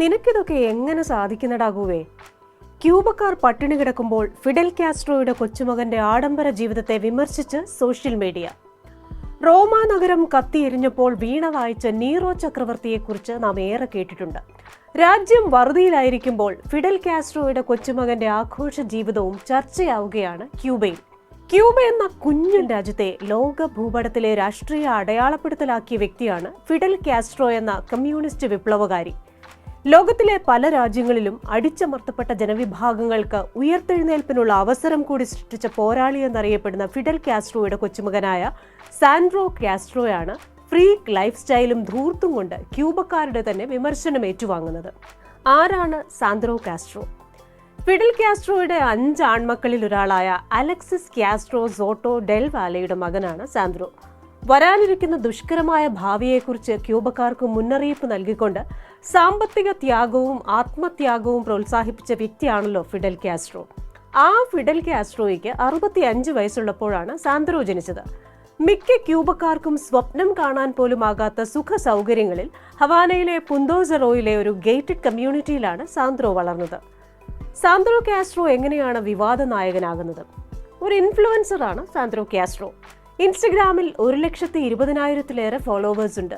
നിനക്കിതൊക്കെ എങ്ങനെ സാധിക്കുന്നടാകുവേ? ക്യൂബക്കാർ പട്ടിണി കിടക്കുമ്പോൾ ഫിഡൽ കാസ്ട്രോയുടെ കൊച്ചുമകന്റെ ആഡംബര ജീവിതത്തെ വിമർശിച്ച് സോഷ്യൽ മീഡിയ. റോമ നഗരം കത്തിയെരിഞ്ഞപ്പോൾ വീണ വായിച്ച നീറോ ചക്രവർത്തിയെക്കുറിച്ച് നാം ഏറെ കേട്ടിട്ടുണ്ട്. രാജ്യം വറുതിയിലായിരിക്കുമ്പോൾ ഫിഡൽ കാസ്ട്രോയുടെ കൊച്ചുമകന്റെ ആഘോഷ ജീവിതവും ചർച്ചയാവുകയാണ് ക്യൂബയിൽ. ക്യൂബ എന്ന കുഞ്ഞു രാജ്യത്തെ ലോക ഭൂപടത്തിലെ രാഷ്ട്രീയ അടയാളപ്പെടുത്തലാക്കിയ വ്യക്തിയാണ് ഫിഡൽ കാസ്ട്രോ എന്ന കമ്മ്യൂണിസ്റ്റ് വിപ്ലവകാരി. ലോകത്തിലെ പല രാജ്യങ്ങളിലും അടിച്ചമർത്തപ്പെട്ട ജനവിഭാഗങ്ങൾക്ക് ഉയർത്തെഴുന്നേൽപ്പിനുള്ള അവസരം കൂടി സൃഷ്ടിച്ച പോരാളി എന്നറിയപ്പെടുന്ന ഫിഡൽ കാസ്ട്രോയുടെ കൊച്ചുമകനായ സാൻഡ്രോ കാസ്ട്രോയാണ് ഫ്രീക്ക് ലൈഫ് സ്റ്റൈലും ധൂർത്തും കൊണ്ട് ക്യൂബക്കാരുടെ തന്നെ വിമർശനം ഏറ്റുവാങ്ങുന്നത്. ആരാണ് സാൻഡ്രോ കാസ്ട്രോ? ഫിഡൽ കാസ്ട്രോയുടെ 5 ആൺമക്കളിൽ ഒരാളായ അലക്സിസ് കാസ്ട്രോ സോട്ടോ ഡെൽ വാലയുടെ മകനാണ് സാൻഡ്രോ. വരാനിരിക്കുന്ന ദുഷ്കരമായ ഭാവിയെക്കുറിച്ച് ക്യൂബക്കാർക്ക് മുന്നറിയിപ്പ് നൽകിക്കൊണ്ട് സാമ്പത്തിക ത്യാഗവും ആത്മത്യാഗവും പ്രോത്സാഹിപ്പിച്ച വ്യക്തിയാണല്ലോ ഫിഡൽ കാസ്ട്രോ. ആ ഫിഡൽ കാസ്ട്രോയ്ക്ക് 65 വയസ്സുള്ളപ്പോഴാണ് സാൻഡ്രോ ജനിച്ചത്. മിക്ക ക്യൂബക്കാർക്കും സ്വപ്നം കാണാൻ പോലും ആകാത്ത സുഖ സൗകര്യങ്ങളിൽ ഹവാനയിലെ പുന്തോസറോയിലെ ഒരു ഗേറ്റഡ് കമ്മ്യൂണിറ്റിയിലാണ് സാൻഡ്രോ വളർന്നത്. സാൻഡ്രോ കാസ്ട്രോ എങ്ങനെയാണ് വിവാദ നായകനാകുന്നത്? ഒരു ഇൻഫ്ലുവൻസറാണ് സാൻഡ്രോ കാസ്ട്രോ. ഇൻസ്റ്റഗ്രാമിൽ 1,20,000-ലേറെ ഫോളോവേഴ്സ് ഉണ്ട്.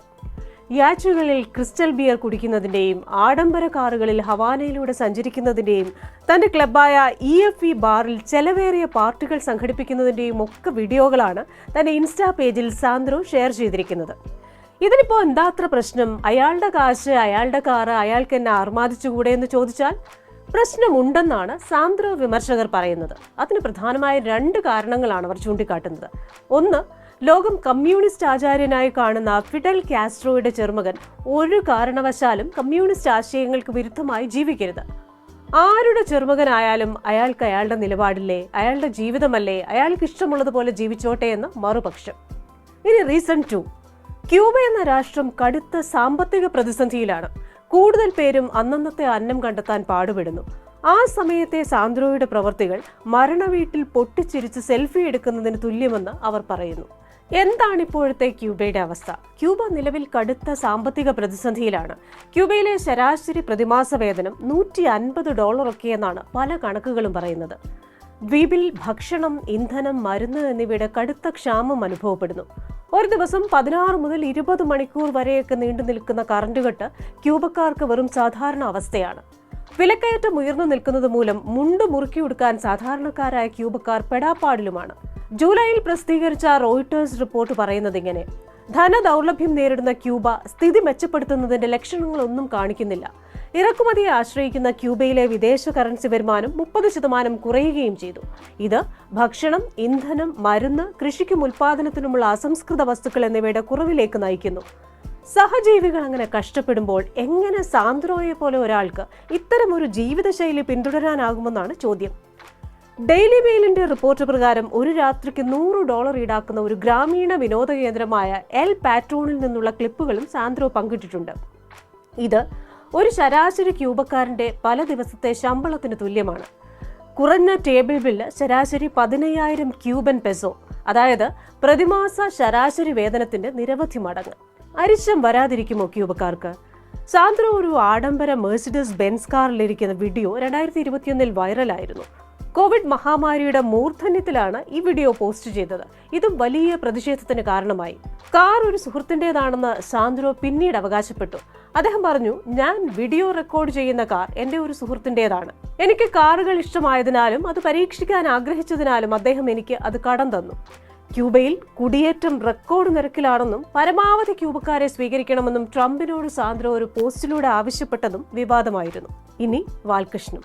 യാച്ചുകളിൽ ക്രിസ്റ്റൽ ബിയർ കുടിക്കുന്നതിന്റെയും ആഡംബര കാറുകളിൽ ഹവാനയിലൂടെ സഞ്ചരിക്കുന്നതിന്റെയും തന്റെ ക്ലബായ EFE ബാറിൽ ചെലവേറിയ പാർട്ടികൾ സംഘടിപ്പിക്കുന്നതിന്റെയും ഒക്കെ വീഡിയോകളാണ് തന്റെ ഇൻസ്റ്റാ പേജിൽ സാൻഡ്രോ ഷെയർ ചെയ്തിരിക്കുന്നത്. ഇതിനിപ്പോ എന്താത്ര പ്രശ്നം? അയാളുടെ കാശ്, അയാളുടെ കാറ്, അയാൾക്ക് എന്നെ ആർമാദിച്ചുകൂടെ എന്ന് ചോദിച്ചാൽ പ്രശ്നമുണ്ടെന്നാണ് സാൻഡ്രോ വിമർശകർ പറയുന്നത്. അതിന് പ്രധാനമായ 2 കാരണങ്ങളാണ് അവർ ചൂണ്ടിക്കാട്ടുന്നത്. ഒന്ന്, ലോകം കമ്മ്യൂണിസ്റ്റ് ആചാര്യനായി കാണുന്ന ഫിഡൽ കാസ്ട്രോയുടെ ചെറുമകൻ ഒരു കാരണവശാലും കമ്മ്യൂണിസ്റ്റ് ആശയങ്ങൾക്ക് വിരുദ്ധമായി ജീവിക്കരുത്. ആരുടെ ചെറുമകനായാലും അയാൾക്ക് അയാളുടെ നിലപാടില്ലേ, അയാളുടെ ജീവിതമല്ലേ, അയാൾക്ക് ഇഷ്ടമുള്ളതുപോലെ ജീവിച്ചോട്ടെ എന്ന് മറുപക്ഷം. ഇനി റീസൺ 2, ക്യൂബ എന്ന രാഷ്ട്രം കടുത്ത സാമ്പത്തിക പ്രതിസന്ധിയിലാണ്. കൂടുതൽ പേരും അന്നന്നത്തെ അന്നം കണ്ടെത്താൻ പാടുപെടുന്നു. ആ സമയത്തെ സാൻഡ്രോയുടെ പ്രവർത്തികൾ മരണവീട്ടിൽ പൊട്ടിച്ചിരിച്ച് സെൽഫി എടുക്കുന്നതിന് തുല്യമെന്ന് അവർ പറയുന്നു. എന്താണ് ഇപ്പോഴത്തെ ക്യൂബയുടെ അവസ്ഥ? ക്യൂബ നിലവിൽ കടുത്ത സാമ്പത്തിക പ്രതിസന്ധിയിലാണ്. ക്യൂബയിലെ ശരാശരി പ്രതിമാസ വേതനം $150 ഒക്കെയെന്നാണ് പല കണക്കുകളും പറയുന്നത്. ദ്വീപിൽ ഭക്ഷണം, ഇന്ധനം, മരുന്ന് എന്നിവയുടെ കടുത്ത ക്ഷാമം അനുഭവപ്പെടുന്നു. ഒരു ദിവസം 16 മുതൽ 20 മണിക്കൂർ വരെയൊക്കെ നീണ്ടു നിൽക്കുന്ന കറണ്ട് കട്ട് ക്യൂബക്കാർക്ക് വെറും സാധാരണ അവസ്ഥയാണ്. വിലക്കയറ്റം ഉയർന്നു നിൽക്കുന്നത് മൂലം മുണ്ട് മുറുക്കി ഉടുക്കാൻ സാധാരണക്കാരായ ക്യൂബക്കാർ പെടാപ്പാടിലുമാണ്. ജൂലൈയിൽ പ്രസിദ്ധീകരിച്ച റോയിട്ടേഴ്സ് റിപ്പോർട്ട് പറയുന്നത് ഇങ്ങനെ: ധനദൗർലഭ്യം നേരിടുന്ന ക്യൂബ സ്ഥിതി മെച്ചപ്പെടുത്തുന്നതിന്റെ ലക്ഷണങ്ങളൊന്നും കാണിക്കുന്നില്ല. ഇറക്കുമതിയെ ആശ്രയിക്കുന്ന ക്യൂബയിലെ വിദേശ കറൻസി വരുമാനം 30% കുറയുകയും ചെയ്തു. ഇത് ഭക്ഷണം, ഇന്ധനം, മരുന്ന്, കൃഷിക്കും ഉൽപാദനത്തിനുമുള്ള അസംസ്കൃത വസ്തുക്കൾ എന്നിവയുടെ കുറവിലേക്ക് നയിക്കുന്നു. സഹജീവികൾ അങ്ങനെ കഷ്ടപ്പെടുമ്പോൾ എങ്ങനെ സാൻഡ്രോയെ പോലെ ഒരാൾക്ക് ഇത്തരമൊരു ജീവിതശൈലി പിന്തുടരാനാകുമെന്നാണ് ചോദ്യം. ഡെയിലി മെയിലിന്റെ റിപ്പോർട്ട് പ്രകാരം ഒരു രാത്രിക്ക് $100 ഈടാക്കുന്ന ഒരു ഗ്രാമീണ വിനോദ കേന്ദ്രമായ എൽ പാട്രോണിൽ നിന്നുള്ള ക്ലിപ്പുകളും സാൻഡ്രോ പങ്കിട്ടിട്ടുണ്ട്. ഇത് ഒരു ശരാശരി ക്യൂബക്കാരന്റെ പല ദിവസത്തെ ശമ്പളത്തിന് തുല്യമാണ്. കുറഞ്ഞ ടേബിൾ ബില്ല് ശരാശരി 15,000 ക്യൂബൻ പെസോ, അതായത് പ്രതിമാസ ശരാശരി വേതനത്തിന്റെ നിരവധി മടങ്ങ്. അരിശം വരാതിരിക്കുമോ ക്യൂബക്കാർക്ക്? സാൻഡ്രോ ഒരു ആഡംബര മെഴ്സിഡസ് ബെൻസ് കാറിലിരിക്കുന്ന വീഡിയോ 2021 വൈറലായിരുന്നു. കോവിഡ് മഹാമാരിയുടെ മൂർധന്യത്തിലാണ് ഈ വീഡിയോ പോസ്റ്റ് ചെയ്തത്. ഇതും വലിയ പ്രതിഷേധത്തിന് കാരണമായി. കാർ ഒരു സുഹൃത്തിൻ്റെതാണെന്ന് സാൻഡ്രോ പിന്നീട് അവകാശപ്പെട്ടു. അദ്ദേഹം പറഞ്ഞു, ഞാൻ വീഡിയോ റെക്കോർഡ് ചെയ്യുന്ന കാർ എൻ്റെ ഒരു സുഹൃത്തിൻ്റെതാണ്. എനിക്ക് കാറുകൾ ഇഷ്ടമായതിനാലും അത് പരീക്ഷിക്കാൻ ആഗ്രഹിച്ചതിനാലും അദ്ദേഹം എനിക്ക് അത് കടം തന്നു. ക്യൂബയിൽ കുടിയേറ്റം റെക്കോർഡ് നിരക്കിലാണെന്നും പരമാവധി ക്യൂബക്കാരെ സ്വീകരിക്കണമെന്നും ട്രംപിനോട് സാൻഡ്രോ ഒരു പോസ്റ്റിലൂടെ ആവശ്യപ്പെട്ടതും വിവാദമായിരുന്നു. ഇനി വാൽകൃഷ്ണൻ.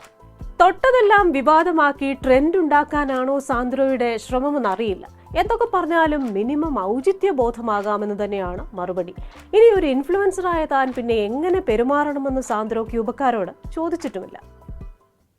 തൊട്ടതെല്ലാം വിവാദമാക്കി ട്രെൻഡ് ഉണ്ടാക്കാനാണോ സാൻഡ്രോയുടെ ശ്രമമെന്നറിയില്ല. എന്തൊക്കെ പറഞ്ഞാലും മിനിമം ഔചിത്യ ബോധമാകാമെന്ന് തന്നെയാണ് മറുപടി. ഇനി ഒരു ഇൻഫ്ലുവൻസറായ താൻ പിന്നെ എങ്ങനെ പെരുമാറണമെന്ന് സാൻഡ്രോ ക്യൂബക്കാരോട് ചോദിച്ചിട്ടുമില്ല.